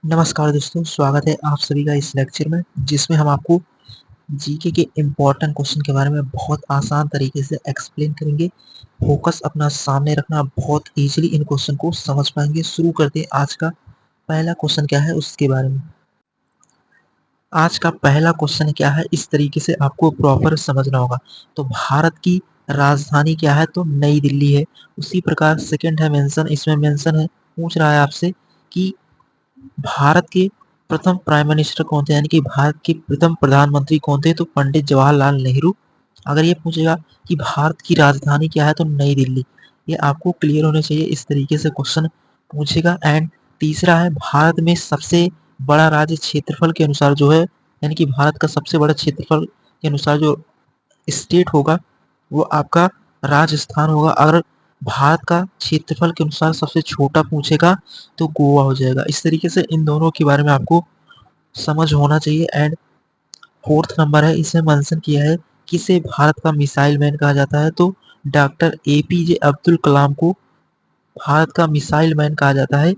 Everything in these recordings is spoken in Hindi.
नमस्कार दोस्तों, स्वागत है आप सभी का इस लेक्चर में जिसमें हम आपको जीके के इम्पोर्टेंट क्वेश्चन के बारे में बहुत आसान तरीके से एक्सप्लेन करेंगे। फोकस अपना सामने रखना, बहुत इजीली इन क्वेश्चन को समझ पाएंगे। शुरू करते हैं आज का पहला क्वेश्चन क्या है उसके बारे में। आज का पहला क्वेश्चन क्या है इस तरीके से आपको प्रॉपर समझना होगा। तो भारत की राजधानी क्या है? तो नई दिल्ली है। उसी प्रकार सेकंड है मेंशन, इसमें मेंशन है, पूछ रहा है आपसे कि भारत के प्रथम प्राइम मिनिस्टर कौन थे, यानी कि भारत के प्रथम प्रधानमंत्री कौन थे? तो पंडित जवाहरलाल नेहरू। अगर ये पूछेगा कि भारत की राजधानी क्या है? तो नई दिल्ली। ये आपको क्लियर होने चाहिए, इस तरीके से क्वेश्चन पूछेगा। एंड तीसरा है, भारत में सबसे बड़ा राज्य क्षेत्रफल के अनुसार जो है, यानी कि भारत का सबसे बड़ा क्षेत्रफल के अनुसार जो स्टेट होगा वो आपका राजस्थान होगा। अगर भारत का क्षेत्रफल के अनुसार सबसे छोटा पूछेगा तो गोवा हो जाएगा। इस तरीके से इन दोनों के बारे में आपको समझ होना चाहिए। एंड फोर्थ नंबर है, इसमें मेंशन किया है किसे भारत का मिसाइल मैन कहा जाता है? तो डॉक्टर एपीजे अब्दुल कलाम को भारत का मिसाइल मैन कहा जाता है।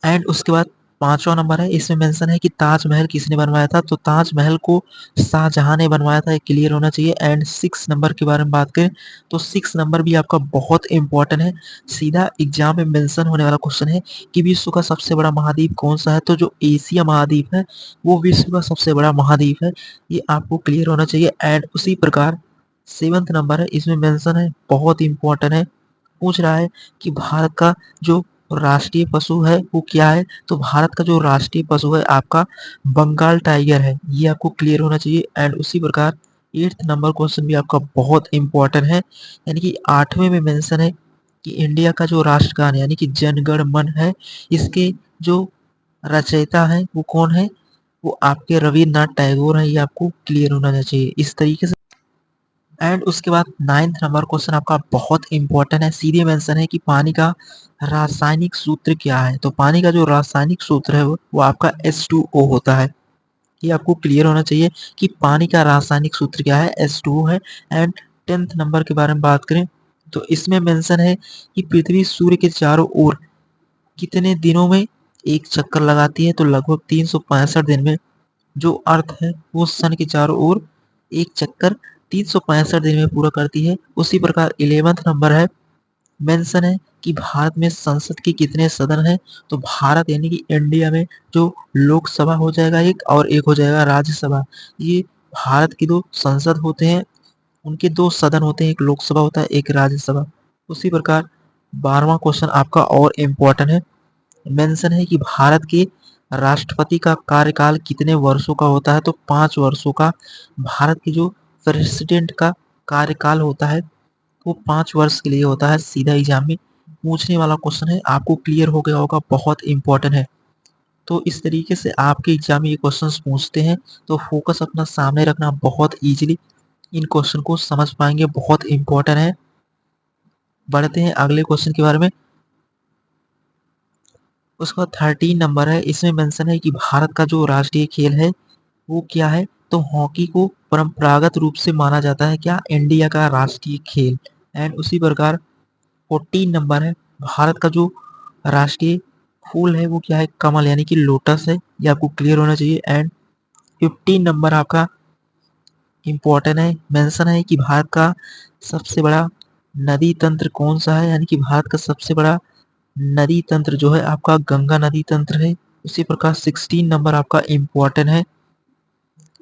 एंड उसके बाद पांचवा नंबर है, इसमें मेंशन है कि ताजमहल किसने बनवाया था? तो ताजमहल को शाहजहां ने बनवाया था, ये क्लियर होना चाहिए। एंड सिक्स नंबर के बारे में बात करें तो सिक्स नंबर भी आपका बहुत इंपॉर्टेंट है, सीधा एग्जाम में मेंशन होने वाला क्वेश्चन है कि विश्व का सबसे बड़ा महाद्वीप कौन सा है? तो जो एशिया महाद्वीप है वो विश्व का सबसे बड़ा महाद्वीप है, ये आपको क्लियर होना चाहिए। एंड उसी प्रकार सेवंथ नंबर है, इसमें मेंशन है, बहुत इंपॉर्टेंट है, पूछ रहा है कि भारत का जो राष्ट्रीय पशु है वो क्या है? तो भारत का जो राष्ट्रीय पशु है आपका बंगाल टाइगर है, ये आपको क्लियर होना चाहिए। एंड उसी प्रकार एट्थ नंबर क्वेश्चन भी आपका बहुत इंपॉर्टेंट है, यानी कि आठवें में मेंशन है कि इंडिया का जो राष्ट्रगान यानी कि जन गण मन है, इसके जो रचयिता है वो कौन है? वो आपके रविन्द्रनाथ टैगोर है, ये आपको क्लियर होना चाहिए इस तरीके से। एंड उसके बाद नाइन्थ नंबर क्वेश्चन आपका बहुत इंपॉर्टेंट है, सीधे मेंशन है कि पानी का रासायनिक सूत्र क्या है? तो पानी का जो रासायनिक सूत्र है वो आपका H2O होता है, ये आपको क्लियर होना चाहिए कि पानी का रासायनिक सूत्र क्या है, H2O है। एंड टेंथ नंबर के बारे में बात करें तो इसमें मेंशन है कि पृथ्वी सूर्य के चारों ओर कितने दिनों में एक चक्कर लगाती है? तो लगभग 365 दिन में। जो अर्थ है वो सन के चारों ओर एक चक्कर 365 दिन में पूरा करती है। उसी प्रकार 11th नंबर है, मेंशन है कि भारत में संसद के कितने सदन हैं? तो भारत यानी कि इंडिया में जो लोकसभा हो जाएगा एक, और एक हो जाएगा राज्यसभा। ये भारत के दो संसद होते हैं, उनके दो सदन होते हैं, एक लोकसभा होता है एक राज्यसभा। उसी प्रकार 12वां क्वेश्चन आपका और इम्पोर्टेंट है, मेंशन है कि भारत के राष्ट्रपति का कार्यकाल कितने वर्षों का होता है? तो 5 वर्षों का भारत के जो प्रेसिडेंट का कार्यकाल होता है वो 5 वर्ष के लिए होता है, सीधा एग्जाम में पूछने वाला क्वेश्चन है, आपको क्लियर हो गया होगा, बहुत इंपॉर्टेंट है। तो इस तरीके से आपके एग्जाम में ये क्वेश्चंस पूछते हैं, तो फोकस अपना सामने रखना, बहुत इजीली इन क्वेश्चन को समझ पाएंगे, बहुत इंपॉर्टेंट है। बढ़ते हैं अगले क्वेश्चन के बारे में। उसका 13 नंबर है, इसमें मेंशन है कि भारत का जो राष्ट्रीय खेल है वो क्या है? तो हॉकी को परंपरागत रूप से माना जाता है क्या? इंडिया का राष्ट्रीय खेल। एंड उसी प्रकार 14 नंबर है, भारत का जो राष्ट्रीय फूल है वो क्या है? कमल यानी कि लोटस है, ये आपको क्लियर होना चाहिए। एंड 15 नंबर आपका इम्पोर्टेंट है, मेंशन है कि भारत का सबसे बड़ा नदी तंत्र कौन सा है? यानी कि भारत का सबसे बड़ा नदी तंत्र जो है आपका गंगा नदी तंत्र है। उसी प्रकार 16 नंबर आपका इम्पोर्टेंट है,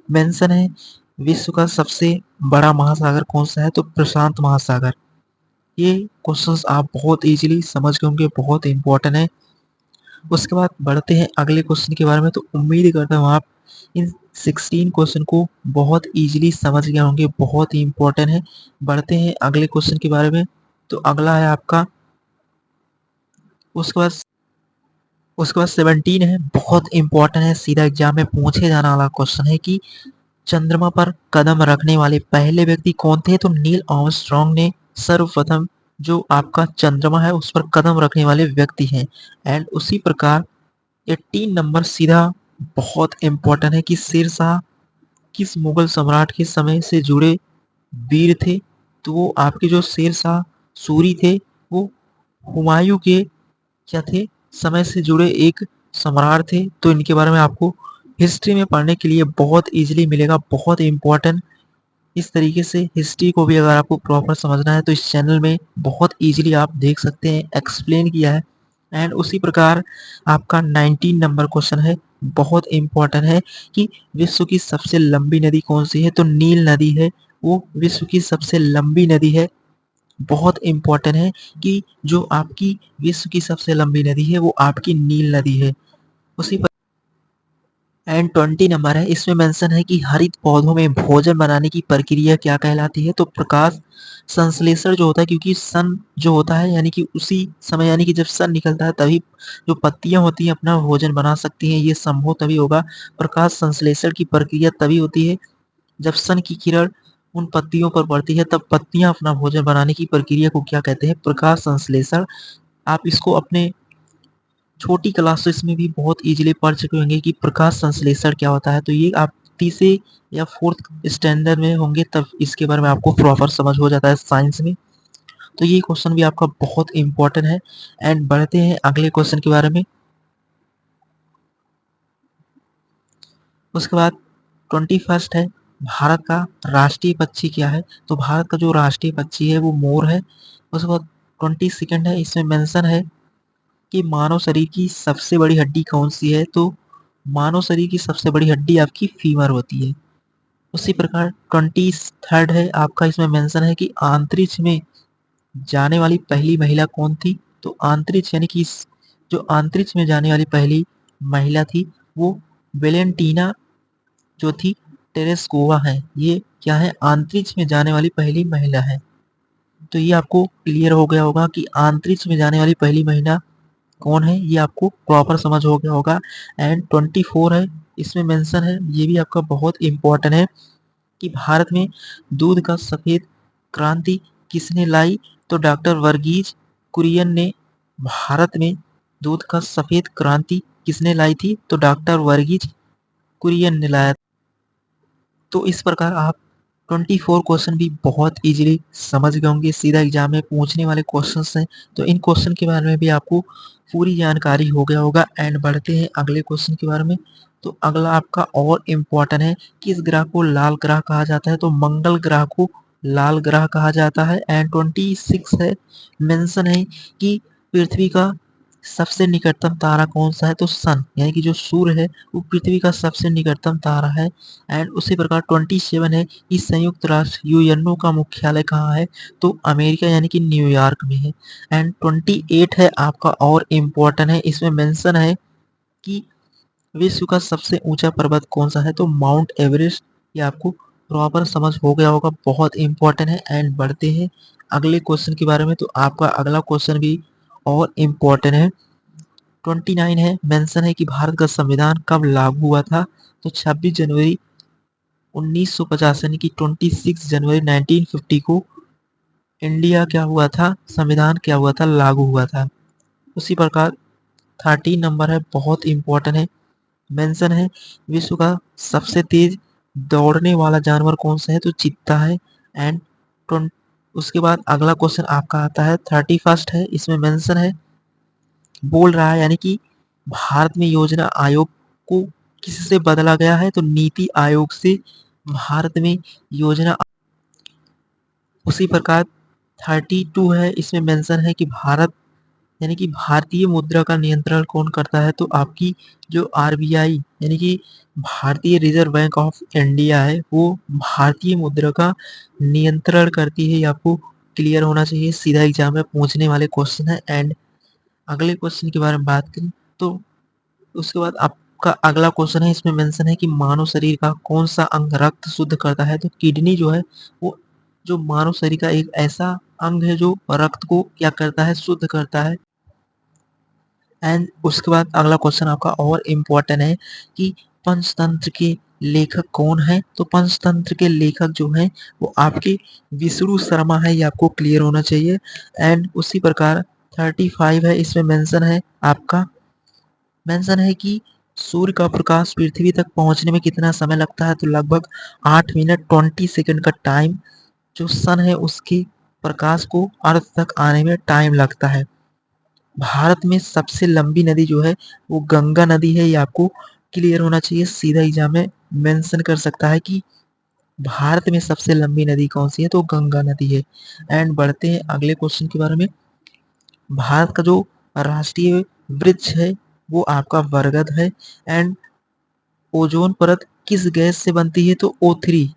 मेंशन है विश्व का सबसे बड़ा महासागर कौन सा है? तो प्रशांत महासागर। ये क्वेश्चंस आप बहुत इजीली समझ गए होंगे, बहुत इंपॉर्टेंट है। उसके बाद बढ़ते हैं अगले क्वेश्चन के बारे में। तो उम्मीद करता हूँ आप इन 16 क्वेश्चन को बहुत इजीली समझ गए होंगे, बहुत ही इंपॉर्टेंट है। बढ़ते हैं अगले क्वेश्चन के बारे में। तो अगला है आपका, उसके बाद 17 है, बहुत इंपॉर्टेंट है, सीधा एग्जाम में पूछे जाने वाला क्वेश्चन है कि चंद्रमा पर कदम रखने वाले पहले व्यक्ति कौन थे? तो नील आर्मस्ट्रांग ने सर्वप्रथम जो आपका चंद्रमा है उस पर कदम रखने वाले व्यक्ति हैं। एंड उसी प्रकार 18 नंबर सीधा बहुत इंपॉर्टेंट है कि शेरशाह किस मुगल सम्राट के समय से जुड़े वीर थे? तो वो आपके जो शेरशाह सूरी थे वो हुमायूं के क्या थे? समय से जुड़े एक सम्राट थे, तो इनके बारे में आपको हिस्ट्री में पढ़ने के लिए बहुत ईज़िली मिलेगा, बहुत इम्पोर्टेंट। इस तरीके से हिस्ट्री को भी अगर आपको प्रॉपर समझना है तो इस चैनल में बहुत ईज़िली आप देख सकते हैं, एक्सप्लेन किया है। एंड उसी प्रकार आपका 19 नंबर क्वेश्चन है, बहुत इम्पोर्टेंट है कि विश्व की सबसे लंबी नदी कौन-सी है? तो नील नदी है, वो विश्व की सबसे लंबी नदी है। बहुत इम्पोर्टेंट है कि जो आपकी विश्व की सबसे लंबी नदी है, वो आपकी नील नदी है। उसी एंड 20 नंबर है, इसमें मेंशन है कि हरित पौधों में भोजन बनाने की प्रक्रिया क्या कहलाती है? तो प्रकाश संश्लेषण जो होता है, क्योंकि सन जो होता है यानी कि उसी समय यानी कि जब सन निकलता है तभी जो पत्तियां होती हैं अपना भोजन बना सकती हैं, ये संभव तभी होगा। प्रकाश संश्लेषण की प्रक्रिया तभी होती है जब सन की किरण उन पत्तियों पर पड़ती है, तब पत्तियां अपना भोजन बनाने की प्रक्रिया को क्या कहते हैं? प्रकाश संश्लेषण। आप इसको अपने छोटी क्लासेस में भी बहुत इजीली पढ़ चुके होंगे कि प्रकाश संश्लेषण क्या होता है। तो ये आप तीसरे या फोर्थ स्टैंडर्ड में होंगे तब इसके बारे में आपको प्रॉपर समझ हो जाता है साइंस में। तो ये क्वेश्चन भी आपका बहुत इंपॉर्टेंट है। एंड बढ़ते हैं अगले क्वेश्चन के बारे में। उसके बाद 21 है, भारत का राष्ट्रीय पक्षी क्या है? तो भारत का जो राष्ट्रीय पक्षी है वो मोर है। उसके बाद 22 है, इसमें मेंशन है कि मानव शरीर की सबसे बड़ी हड्डी कौन सी है? तो मानव शरीर की सबसे बड़ी हड्डी आपकी फीमर होती है। उसी प्रकार 23 है आपका, इसमें मेंशन है कि अंतरिक्ष में जाने वाली पहली महिला कौन थी? तो अंतरिक्ष यानी कि जो अंतरिक्ष में जाने वाली पहली महिला थी वो वेलेंटीना जो थी टेरेस्कोवा है। ये क्या है? अंतरिक्ष में जाने वाली पहली महिला है। तो ये आपको क्लियर हो गया होगा कि अंतरिक्ष में जाने वाली पहली महिला कौन है, ये आपको प्रॉपर समझ हो गया होगा। एंड 24 है, इसमें मेंशन है, ये भी आपका बहुत इंपॉर्टेंट है कि भारत में दूध का सफेद क्रांति किसने लाई? तो डॉक्टर वर्गीज कुरियन ने। भारत में दूध का सफेद क्रांति किसने लाई थी? तो डॉक्टर वर्गीज कुरियन ने लाया। तो इस प्रकार आप 24 क्वेश्चन भी बहुत इजीली समझ गए होंगे, सीधा एग्जाम में पूछने वाले क्वेश्चंस हैं। तो इन क्वेश्चन के बारे में भी आपको पूरी जानकारी हो गया होगा। एंड बढ़ते हैं अगले क्वेश्चन के बारे में। तो अगला आपका और इम्पोर्टेंट है, किस ग्रह को लाल ग्रह कहा जाता है? तो मंगल ग्रह को लाल ग्रह कहा जाता है। एंड 26 है, मेंशन है कि पृथ्वी का सबसे निकटतम तारा कौन सा है? तो सन यानी कि जो सूर्य है वो पृथ्वी का सबसे निकटतम तारा है। एंड उसी प्रकार 27 है कि संयुक्त राष्ट्र यूएनओ का मुख्यालय कहाँ है? तो अमेरिका यानी कि न्यूयॉर्क में है। एंड 28 है आपका और इम्पोर्टेंट है, इसमें मेंशन है कि विश्व का सबसे ऊंचा पर्वत कौन सा है? तो माउंट एवरेस्ट। ये आपको प्रॉपर समझ हो गया होगा, बहुत इम्पोर्टेंट है। एंड बढ़ते हैं अगले क्वेश्चन के बारे में। तो आपका अगला क्वेश्चन भी और इम्पोर्टेंट है। 29 है, मेंशन है कि भारत का संविधान कब लागू हुआ था? तो 26 जनवरी 1950 यानी कि 26 जनवरी 1950 को इंडिया क्या हुआ था? संविधान क्या हुआ था? लागू हुआ था। उसी प्रकार 13 नंबर है, बहुत इंपॉर्टेंट है, मेंशन है विश्व का सबसे तेज दौड़ने वाला जानवर कौन सा है? तो चीता है। एंड उसके बाद अगला क्वेश्चन आपका आता है 31 है, इसमें मेंशन है, बोल रहा है यानी कि भारत में योजना आयोग को किससे बदला गया है? तो नीति आयोग से भारत में योजना। उसी प्रकार 32 है, इसमें मेंशन है कि भारत यानी कि भारतीय मुद्रा का नियंत्रण कौन करता है? तो आपकी जो आरबीआई यानी कि भारतीय रिजर्व बैंक ऑफ इंडिया है वो भारतीय मुद्रा का नियंत्रण करती है। ये आपको क्लियर होना चाहिए, सीधा एग्जाम में पूछने वाले क्वेश्चन है। एंड अगले क्वेश्चन के बारे में बात करें तो उसके बाद आपका अगला क्वेश्चन है, इसमें मेंशन है कि मानव शरीर का कौन सा अंग रक्त शुद्ध करता है? तो किडनी जो है वो जो मानव शरीर का एक ऐसा अंग है जो रक्त को क्या करता है? शुद्ध करता है। एंड उसके बाद अगला क्वेश्चन आपका और इम्पोर्टेंट है कि पंचतंत्र के लेखक कौन है? तो पंचतंत्र के लेखक जो हैं वो आपके विष्णु शर्मा है, ये आपको क्लियर होना चाहिए। एंड उसी प्रकार 35 है, इसमें मेंशन है आपका, मेंशन है कि सूर्य का प्रकाश पृथ्वी तक पहुंचने में कितना समय लगता है? तो लगभग 8 मिनट 20 सेकंड का टाइम जो सन है उसके प्रकाश को अर्थ तक आने में टाइम लगता है। भारत में सबसे लंबी नदी जो है वो गंगा नदी है। ये आपको क्लियर होना चाहिए, सीधा एग्जाम में मेंशन कर सकता है कि भारत में सबसे लंबी नदी कौन सी है, तो गंगा नदी है। एंड बढ़ते हैं अगले क्वेश्चन के बारे में। भारत का जो राष्ट्रीय वृक्ष है वो आपका बरगद है। एंड ओजोन परत किस गैस से बनती है, तो O3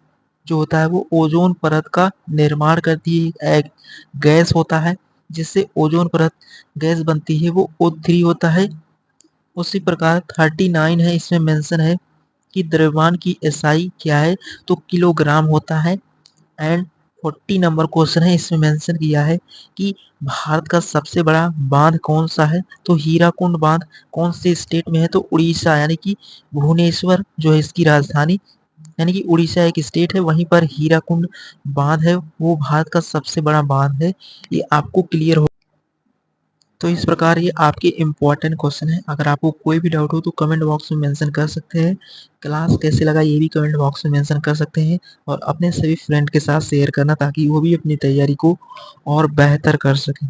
जो होता है वो ओजोन परत का निर्माण करती है। एक गैस होता है जिससे ओजोन परत गैस बनती है, वो O3 होता है। उसी प्रकार 39 है, इसमें मेंशन है कि द्रव्यमान की एसआई क्या है, तो किलोग्राम होता है। एंड 40 नंबर क्वेश्चन है, इसमें मेंशन किया है कि भारत का सबसे बड़ा बांध कौन सा है, तो हीराकुंड बांध कौन से स्टेट में है, तो उड़ीसा, यानी कि भुवनेश्वर जो है इसकी राजधानी, यानी कि उड़ीसा एक स्टेट है, वहीं पर हीराकुंड बांध है, वो भारत का सबसे बड़ा बांध है। ये आपको क्लियर हो। तो इस प्रकार ये आपके इम्पोर्टेंट क्वेश्चन है। अगर आपको कोई भी डाउट हो तो कमेंट बॉक्स में मेंशन कर सकते हैं। क्लास कैसे लगा ये भी कमेंट बॉक्स में मेंशन कर सकते हैं, और अपने सभी फ्रेंड के साथ शेयर करना ताकि वो भी अपनी तैयारी को और बेहतर कर सकें।